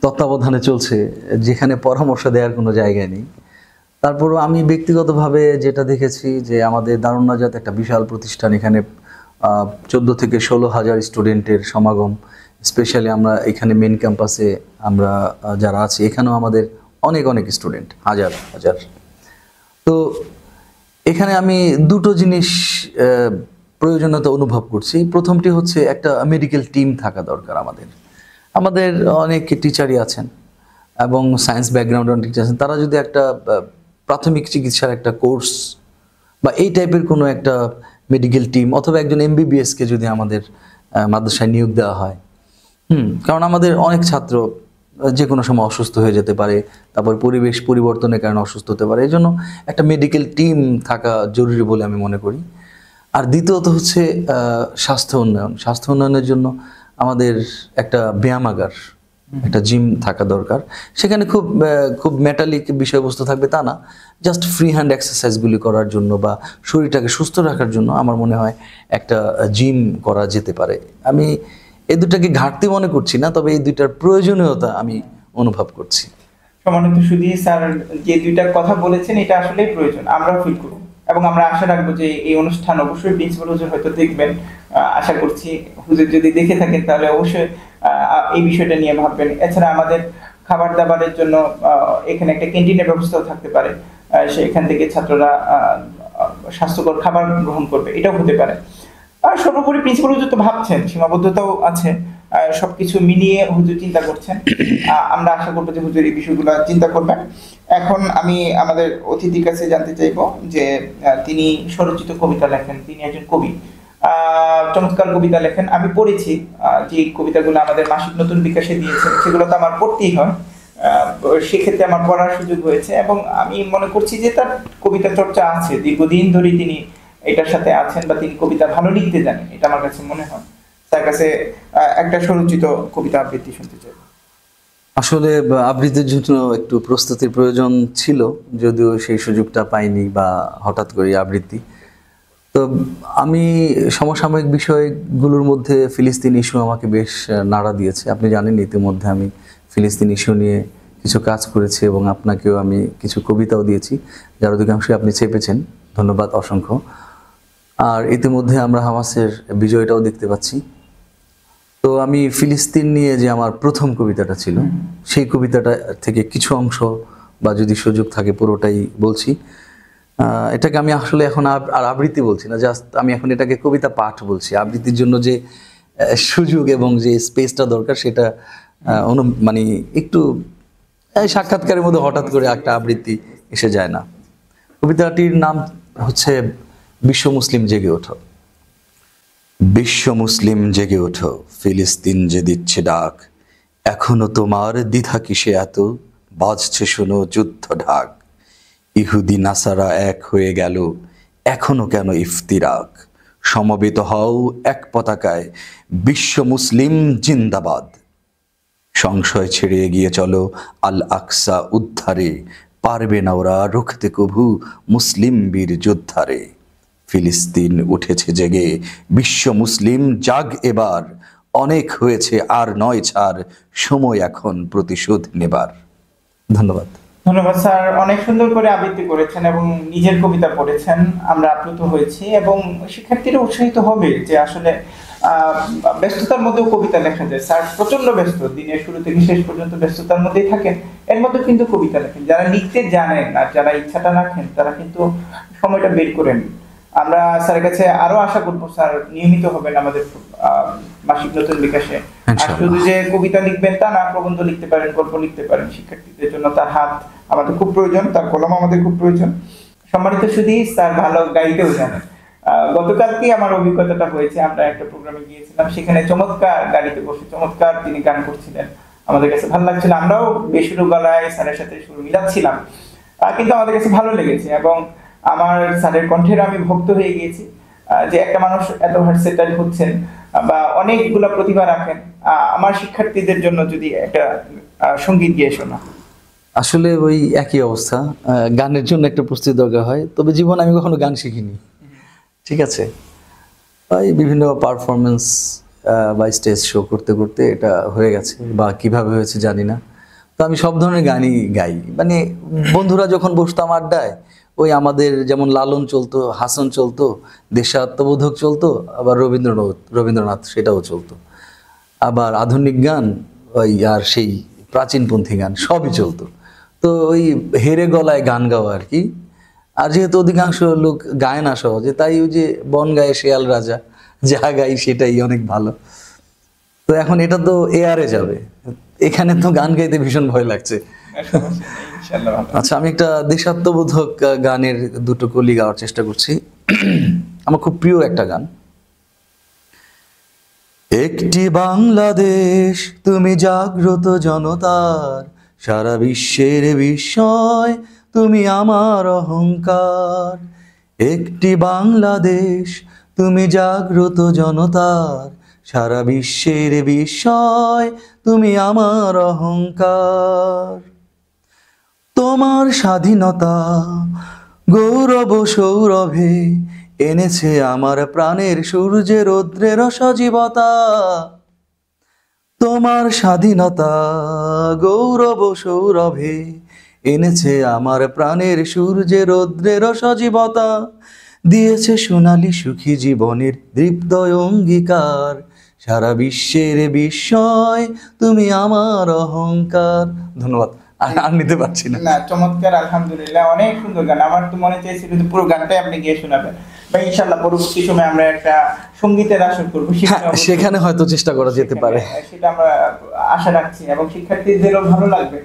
B: তত্ত্বাবধানে চলছে যেখানে পরামর্শ দেওয়ার কোনো জায়গা নেই। তারপরও আমি ব্যক্তিগতভাবে যেটা দেখেছি যে আমাদের দারুণ নাজাত একটা বিশাল প্রতিষ্ঠান, এখানে 14 থেকে 16 হাজার স্টুডেন্টের সমাগম। স্পেশালি আমরা এখানে মেন ক্যাম্পাসে আমরা যারা আছি এখানেও আমাদের অনেক অনেক স্টুডেন্ট, হাজার হাজার। তো এখানে আমি দুটো জিনিস প্রয়োজনীয়তা অনুভব করছি। প্রথমটি হচ্ছে একটা মেডিকেল টিম থাকা দরকার আমাদের। আমাদের অনেক টিচারই আছেন এবং সায়েন্স ব্যাকগ্রাউন্ড অনেক টিচার আছেন, তারা যদি একটা প্রাথমিক চিকিৎসার একটা কোর্স বা এই টাইপের কোনো একটা মেডিকেল টিম অথবা একজন এমবিবিএসকে যদি আমাদের মাদ্রাসায় নিয়োগ দেওয়া হয়, কারণ আমাদের অনেক ছাত্র যে কোনো সময় অসুস্থ হয়ে যেতে পারে, তারপর পরিবেশ পরিবর্তনের কারণে অসুস্থ হতে পারে, এই জন্য একটা মেডিকেল টিম থাকা জরুরি বলে আমি মনে করি। আর দ্বিতীয়ত হচ্ছে স্বাস্থ্য উন্নয়ন। স্বাস্থ্য উন্নয়নের জন্য আমাদের একটা ব্যায়ামাগার, একটা জিম থাকা দরকার। সেখানে খুব মেটালিক বিষয়বস্তু থাকবে তা না, জাস্ট ফ্রি হ্যান্ড এক্সারসাইজগুলি করার জন্য বা শরীরটাকে সুস্থ রাখার জন্য আমার মনে হয় একটা জিম করা যেতে পারে। আমি এই দুটাকে ঘাটতি মনে করছি না, তবে এই দুইটার প্রয়োজনীয়তা আমি অনুভব করছি।
A: সম্মানিত সুধী স্যার যে দুইটা কথা বলেছেন এটা আসলেই প্রয়োজন, আমরাও ফিল করব এবং আমরা আশা রাখবো যে এই অনুষ্ঠান অবশ্যই প্রিন্সিপাল হুজুর হয়তো দেখবেন। আশা করছি হুজুর যদি দেখে থাকেন তাহলে অবশ্যই এই বিষয়টা নিয়ে ভাববেন। এছাড়া আমাদের খাবার দাবারের জন্য এখানে একটা ক্যান্টিনের ব্যবস্থাও থাকতে পারে, সেখান থেকে ছাত্ররা স্বাস্থ্যকর খাবার গ্রহণ করবে, এটাও হতে পারে। আর সর্বোপরি প্রিন্সিপাল হুজুর তো ভাবছেন, সীমাবদ্ধতাও আছে, সবকিছু মিলিয়ে হুজুর চিন্তা করছেন। আমরা আশা করবো যে হুজুর এই বিষয়গুলো চিন্তা করবেন। এখন আমি আমাদের অতিথির কাছে জানতে চাইবো যে তিনি স্বরচিত কবিতা লেখেন, তিনি একজন কবি, চমৎকার কবিতা লেখেন। আমি পড়েছি যে কবিতাগুলো আমাদের মাসিক নতুন বিকাশে দিয়েছেন, সেগুলো তো আমার পড়তেই হয়, সেক্ষেত্রে আমার পড়ার সুযোগ হয়েছে এবং আমি মনে করছি যে তার কবিতা চর্চা আছে, দীর্ঘদিন ধরে তিনি এটার সাথে আছেন বা তিনি কবিতা ভালো লিখতে জানেন, এটা আমার কাছে মনে হয়। তার কাছে একটা স্বরচিত কবিতা আবৃত্তি শুনতে চাই।
B: আসলে আবৃত্তির জন্য একটু প্রস্তুতির প্রয়োজন ছিল, যদিও সেই সুযোগটা পাইনি বা হঠাৎ করে আবৃত্তি। তো আমি সমসাময়িক বিষয়গুলোর মধ্যে ফিলিস্তিন ইস্যু আমাকে বেশ নাড়া দিয়েছে। আপনি জানেন ইতিমধ্যে আমি ফিলিস্তিন ইস্যু নিয়ে কিছু কাজ করেছি এবং আপনাকেও আমি কিছু কবিতাও দিয়েছি, যার অধিকাংশই আপনি চেপেছেন, ধন্যবাদ অসংখ্য। আর ইতিমধ্যে আমরা হামাসের বিজয়টাও দেখতে পাচ্ছি। তো আমি ফিলিস্তিন নিয়ে যে আমার প্রথম কবিতাটা ছিল, সেই কবিতাটা থেকে কিছু অংশ বা যদি সুযোগ থাকে পুরোটাই বলছি। এটাকে আমি আসলে এখন আর আবৃত্তি বলছি না, জাস্ট আমি এখন এটাকে কবিতা পাঠ বলছি। আবৃত্তির জন্য যে সুযোগ এবং যে স্পেসটা দরকার সেটা মানে একটু সাক্ষাৎকারের মধ্যে হঠাৎ করে একটা আবৃত্তি এসে যায় না। কবিতাটির নাম হচ্ছে বিশ্ব মুসলিম জেগে ওঠো। বিশ্ব মুসলিম জেগে ওঠো, ফিলিস্তিন যে দিচ্ছে ডাক, এখনো তোমার দ্বিধা কিসে এত, বাজছে শোনো যুদ্ধ ঢাক। ইহুদি নাসারা এক হয়ে গেল, এখনো কেন ইফতিরাক, সমবেত হও এক পতাকায়, বিশ্ব মুসলিম জিন্দাবাদ। সংশয় ছেড়ে এগিয়ে চলো আল আকসা উদ্ধারে, পারবে না ওরা রুখতে কভু মুসলিম বীর যোদ্ধারে। ফিলিস্তিন উঠেছে জেগে, বিশ্ব মুসলিম জাগ এবার, অনেক হয়েছে আর নয় ছাড়, সময় এখন প্রতিশোধ নেবার। ধন্যবাদ।
A: ধন্যবাদ স্যার, অনেক সুন্দর করে আবৃত্তি করেছেন এবং নিজের কবিতা পড়েছেন, আমরা আপ্লুত হয়েছি এবং শিক্ষার্থীরা উৎসাহিত হবে যে আসলে ব্যস্ততার মধ্যেও কবিতা লেখা যায়। স্যার প্রচন্ড ব্যস্ত, দিনের শুরু থেকে শেষ পর্যন্ত ব্যস্ততার মধ্যেই থাকেন, এর মধ্যে কিন্তু কবিতা লেখেন। যারা লিখতে জানেন আর যারা ইচ্ছাটা রাখেন তারা কিন্তু সময়টা বের করেন। আমরা স্যারের কাছে আরো আশা করবো স্যার নিয়মিত হবেন আমাদের মাসিক নতুন বিকাশে। আর শুধু যে কবিতা লিখবেন তা না, প্রবন্ধ লিখতে পারেন, গল্প লিখতে পারেন। শিক্ষার্থীদের জন্য তার হাত আমাদের খুব প্রয়োজন, তার কলম আমাদের খুব প্রয়োজন। সম্মানিত সুধী, স্যার ভালো গাইতেও জানেন। গতকালকে আমার অভিজ্ঞতাটা হয়েছে, আমরা একটা প্রোগ্রামে গিয়েছিলাম, সেখানে চমৎকার গাড়িতে বসে চমৎকার তিনি গান করছিলেন, আমাদের কাছে ভালো লাগছিল। আমরাও বেসুরো গলায় স্যারের সাথে সুর মিলাচ্ছিলাম, কিন্তু আমাদের কাছে ভালো লেগেছে এবং আমার স্যারের কণ্ঠের আমি ভক্ত হয়ে গিয়েছি। যে একটা মানুষ এত ভার্সেটাইল হচ্ছেন বা অনেকগুলা প্রতিভা রাখেন, আমার শিক্ষার্থীদের জন্য যদি একটা সঙ্গীত গিয়ে শোনা।
B: আসলে ওই একই অবস্থা, গানের জন্য একটা প্রস্তুতি দরকার হয়, তবে জীবনে আমি কখনো গান শিখিনি। ঠিক আছে, ওই বিভিন্ন পারফরমেন্স বা স্টেজ শো করতে করতে এটা হয়ে গেছে, বা কিভাবে হয়েছে জানি না। তো আমি সব ধরনের গানই গাই, মানে বন্ধুরা যখন বসতাম আড্ডায়, ওই আমাদের যেমন লালন চলতো, হাসান চলতো, দেশাত্মবোধক চলতো, আবার রবীন্দ্রনাথ সেটাও চলতো, আবার আধুনিক গান ওই আর সেই প্রাচীনপন্থী গান সবই চলতো। তো ওই হেরে গলায় গান গাওয়া আর কি। আর যেহেতু অধিকাংশ লোক গায় না সহজে, তাই ওই যে বন গায়ে শেয়াল রাজা, যা গাই সেটাই অনেক ভালো। তো এখন এটা তো এয়ারে যাবে, এখানে তো গান গাইতে ভীষণ ভয় লাগছে।
A: ইনশাআল্লাহ ভালো।
B: আচ্ছা, আমি একটা দেশাত্মবোধক গানের দুটো কলি গাওয়ার চেষ্টা করছি। আমার খুব প্রিয় একটা গান। একটি বাংলাদেশ তুমি জাগ্রত জনতার, সারা বিশ্বের বিস্ময় তুমি আমার অহংকার। একটি বাংলাদেশ তুমি জাগ্রত জনতার, সারা বিশ্বের বিস্ময় তুমি আমার অহংকার। তোমার স্বাধীনতা গৌরব সৌরভে এনেছে আমার প্রাণের সূর্যের রৌদ্রের সজীবতা। তোমার স্বাধীনতা গৌরব সৌরভে এনেছে আমার প্রাণের সূর্যের রৌদ্রের সজীবতা। দিয়েছে সোনালী সুখী জীবনের দীপ্ত অঙ্গীকার, সারা বিশ্বের বিস্ময় তুমি আমার অহংকার। ধন্যবাদ, আর নিতে পারছি না।
A: না, চমৎকার, আলহামদুলিল্লাহ, অনেক সুন্দর গান। আমার তো মনে চাইছিল যে পুরো গানটাই আপনি গিয়ে শোনাবেন, বা ইনশাআল্লাহ পরবর্তী সময় আমরা একটা সঙ্গীতের আসর করবো,
B: সেখানে হয়তো চেষ্টা করা যেতে পারে,
A: সেটা আমরা আশা রাখছি, এবং শিক্ষার্থীদেরও ভালো লাগবে।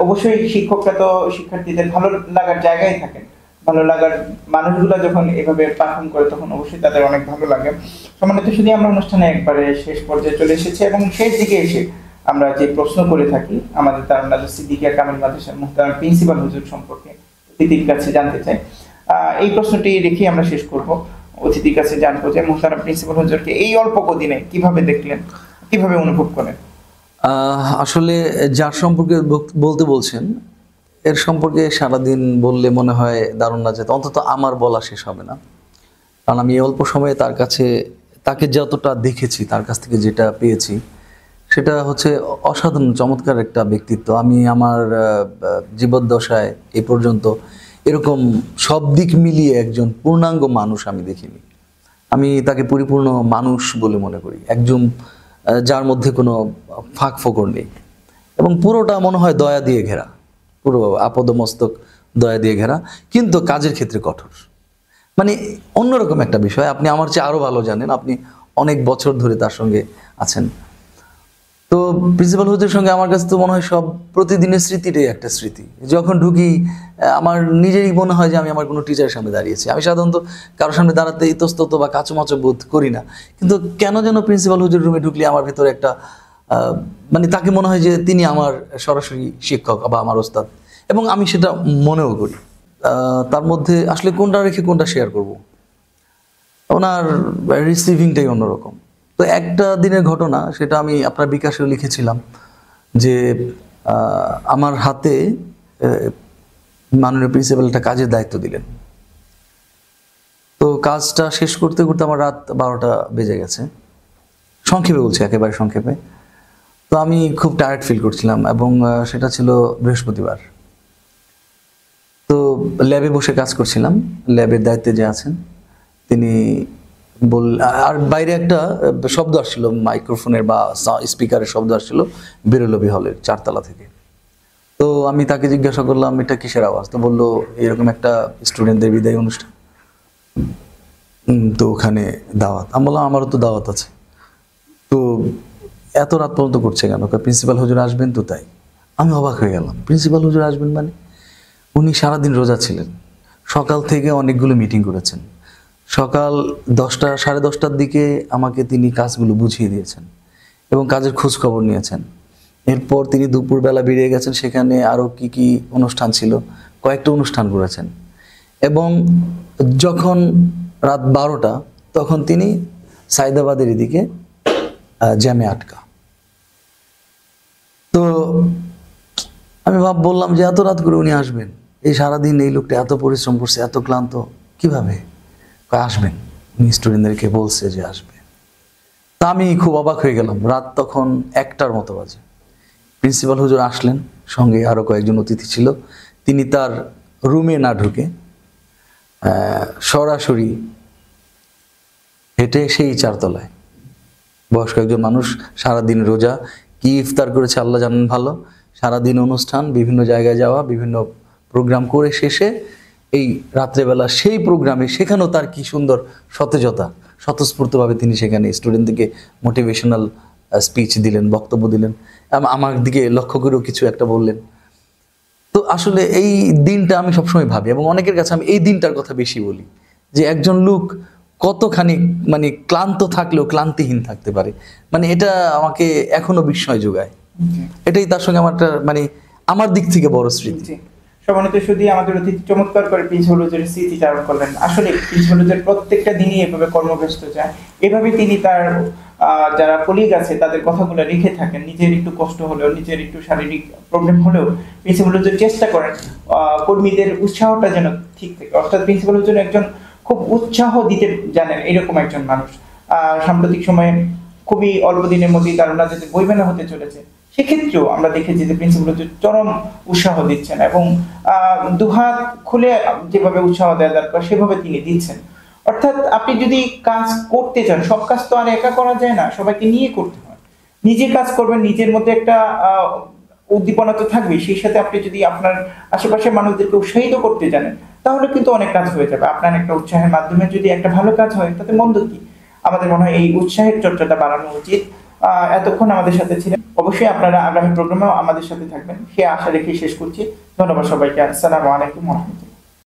A: অবশ্যই শিক্ষকরা তো শিক্ষার্থীদের ভালো লাগার জায়গায় থাকেন, ভালো লাগার মানুষগুলো যখন এভাবে পারফর্ম করে তখন অবশ্যই তাদের অনেক ভালো লাগে। সম্মানিত শুধু আমরা অনুষ্ঠানে একবারে শেষ পর্যায়ে চলে এসেছি, এবং শেষ দিকে এসে আমরা যে প্রশ্ন করে থাকি আমাদের তারুণ্যতা সিদ্দিকিয়া কামিল মাদ্রাসার মুহতারাম প্রিন্সিপাল হুজুর সম্পর্কে অতিথির কাছে জানতে চাই। এই প্রশ্নটি রেখে আমরা শেষ করব। অতিথির কাছে জানবো যে মুহতারাম প্রিন্সিপাল হুজুরকে এই অল্প কদিনে কিভাবে দেখলেন, কিভাবে অনুভব করেন?
B: আসলে যার সম্পর্কে বলতে বলছেন, এর সম্পর্কে সারাদিন বললে মনে হয় দারুণ না, যেত অন্তত আমার বলা শেষ হবে না। কারণ আমি এই অল্প সময়ে তার কাছে, তাকে যতটা দেখেছি, তার কাছ থেকে যেটা পেয়েছি, সেটা হচ্ছে অসাধারণ চমৎকার একটা ব্যক্তিত্ব। আমি আমার জীবদ্দশায় এ পর্যন্ত এরকম সব দিক মিলিয়ে একজন পূর্ণাঙ্গ মানুষ আমি দেখিনি। আমি তাকে পরিপূর্ণ মানুষ বলে মনে করি, একজন যার মধ্যে কোনো ফাঁক ফোকর নেই, এবং পুরোটা মনে হয় দয়া দিয়ে ঘেরা, পুরো আপদমস্তক দয়া দিয়ে ঘেরা, কিন্তু কাজের ক্ষেত্রে কঠোর। মানে অন্যরকম একটা বিষয়, আপনি আমার চেয়ে আরো ভালো জানেন, আপনি অনেক বছর ধরে তার সঙ্গে আছেন। তো প্রিন্সিপাল হুজুরের সঙ্গে আমার কাছে তো মনে হয় সব প্রতিদিনের স্মৃতিটাই একটা স্মৃতি। যখন ঢুকি আমার নিজেরই মনে হয় যে আমি আমার কোনো টিচারের সামনে দাঁড়িয়েছি। আমি সাধারণত কারোর সামনে দাঁড়াতে ইতস্তত বা কাচুমাচু বোধ করি না, কিন্তু কেন যেন প্রিন্সিপাল হুজুর রুমে ঢুকলে আমার ভেতরে একটা মানে তাকে মনে হয় যে তিনি আমার সরাসরি শিক্ষক বা আমার ওস্তাদ, এবং আমি সেটা মনেও করি। তার মধ্যে আসলে কোনটা রেখে কোনটা শেয়ার করব, ওনার রিসিভিংটাই অন্যরকম। তো একটা দিনের ঘটনা, সেটা আমি আপনার বিকাশেও লিখেছিলাম, যে আমার হাতে মাননীয় প্রিন্সিপাল একটা কাজের দায়িত্ব দিলেন। তো কাজটা শেষ করতে করতে আমার রাত 12টা বেজে গেছে, সংক্ষেপে বলছি, একেবারে সংক্ষেপে। তো আমি খুব টায়ার্ড ফিল করছিলাম, এবং সেটা ছিল বৃহস্পতিবার। তো ল্যাবে বসে কাজ করছিলাম, ল্যাবের দায়িত্বে যে আছেন তিনি আর বাইরে একটা শব্দ আসছিল, মাইক্রোফোনের বা স্পিকারের শব্দ আসছিল বেরোলবি হলের 4তলা থেকে। তো আমি তাকে জিজ্ঞাসা করলাম এটা কিসের আওয়াজ? তো বললো এরকম একটা স্টুডেন্টদের বিদায় অনুষ্ঠান, তো ওখানে দাওয়াত। আমি বললাম আমারও তো দাওয়াত আছে। তো এত রাত পর্যন্ত করছে কেন? প্রিন্সিপাল হুজুর আসবেন তো, তাই। আমি অবাক হয়ে গেলাম, প্রিন্সিপাল হুজুর আসবেন মানে? উনি সারাদিন রোজা ছিলেন, সকাল থেকে অনেকগুলো মিটিং করেছেন, সকাল 10টা সাড়ে 10টার দিকে আমাকে তিনি কাজগুলো বুঝিয়ে দিয়েছেন এবং কাজের খোঁজ খবর নিয়েছেন। এরপর তিনি দুপুরবেলা বেরিয়ে গেছেন, সেখানে আরও কি কি অনুষ্ঠান ছিল, কয়েকটা অনুষ্ঠান করেছেন, এবং যখন রাত 12টা তখন তিনি সাইদাবাদের এদিকে জ্যামে আটকা। তো আমি বললাম যে এত রাত করে উনি আসবেন, এই সারাদিন এই লোকটা এত পরিশ্রম করছে, এত ক্লান্ত, কিভাবে আসবেন? উনি স্টুডেন্টদেরকে বলছে যে আসবে। তা আমি খুব অবাক হয়ে গেলাম। রাত তখন 1টার মতো বাজে। প্রিন্সিপাল হুজুর আসলেন, সঙ্গে আরো কয়েকজন অতিথি ছিল। তিনি তার রুমে না ঢুকে সরাসরি হেঁটে সেই 4 তলায়, বয়স্ক একজন মানুষ, সারাদিন রোজা, কি ইফতার করেছে আল্লাহ জানেন ভালো, সারাদিন অনুষ্ঠান, বিভিন্ন জায়গায় যাওয়া, বিভিন্ন প্রোগ্রাম করে শেষে এই রাত্রেবেলা সেই প্রোগ্রামে, সেখানেও তার কি সুন্দর সতেজতা, স্বতঃস্ফূর্তভাবে তিনি সেখানে স্টুডেন্টদেরকে মোটিভেশনাল স্পিচ দিলেন, বক্তব্য দিলেন, আমার দিকে লক্ষ্য করেও কিছু একটা বললেন। তো আসলে এই দিনটা আমি সবসময় ভাবি, এবং অনেকের কাছে আমি এই দিনটার কথা বেশি বলি, যে একজন লোক কতখানি মানে ক্লান্ত থাকলেও ক্লান্তিহীন থাকতে পারে। মানে এটা আমাকে এখনো বিস্ময় যোগায়। এটাই তার সঙ্গে আমার একটা মানে আমার দিক থেকে বড় স্মৃতি।
A: জি। সম্মানিত সুধী, আমাদের অতিথি চমৎকার করে প্রিন্সিপাল হুজুরের স্মৃতি চারণ করলেন। আসলে প্রিন্সিপাল হুজুর প্রত্যেকটা দিনই এভাবে কর্মব্যস্ত যায়, এভাবে তিনি তার যারা কলিগ আছে তাদের কথাগুলো রেখে থাকেন। নিজের একটু কষ্ট হলেও, নিজের একটু শারীরিক প্রবলেম হলেও প্রিন্সিপাল হুজুর চেষ্টা করেন কর্মীদের উৎসাহটা যেন ঠিক থাকে। অর্থাৎ প্রিন্সিপাল হুজুর একজন খুব উৎসাহ দিতে জানেন এরকম একজন মানুষ। সাম্প্রতিক সময়ে খুবই অল্প দিনের মধ্যেই তার ওনাদের বইমেলা হতে চলেছে, সেক্ষেত্রেও আমরা দেখেছি যে প্রিন্সিপাল হুজুর চরম উৎসাহ দিচ্ছেন, এবং দুহাত খুলে যেভাবে উৎসাহ দেওয়া দরকার সেভাবে তিনি দিচ্ছেন। অর্থাৎ আপনি যদি কাজ করতে চান, সব কাজ তো আর একা করা যায় না, সবাইকে নিয়ে করতে হয়। নিজে কাজ করবেন, নিজের মধ্যে একটা উদ্দীপনা তো থাকবেই, সেই সাথে আপনি যদি আপনার আশেপাশের মানুষদেরকে উৎসাহিত করতে জানেন, তাহলে কিন্তু অনেক কাজ হয়ে যাবে। আপনার একটা উৎসাহের মাধ্যমে যদি একটা ভালো কাজ হয়, তাতে মন্দ কি? আমাদের মনে হয় এই উৎসাহের চর্চাটা বাড়ানো উচিত। এতক্ষণ আমাদের সাথে ছিলেন, অবশ্যই আপনারা আগামী প্রোগ্রামেও আমাদের সাথে থাকবেন সে আশা রেখে শেষ করছি। ধন্যবাদ সবাইকে। আসসালামু আলাইকুম ওয়া রাহমাতুল্লাহ।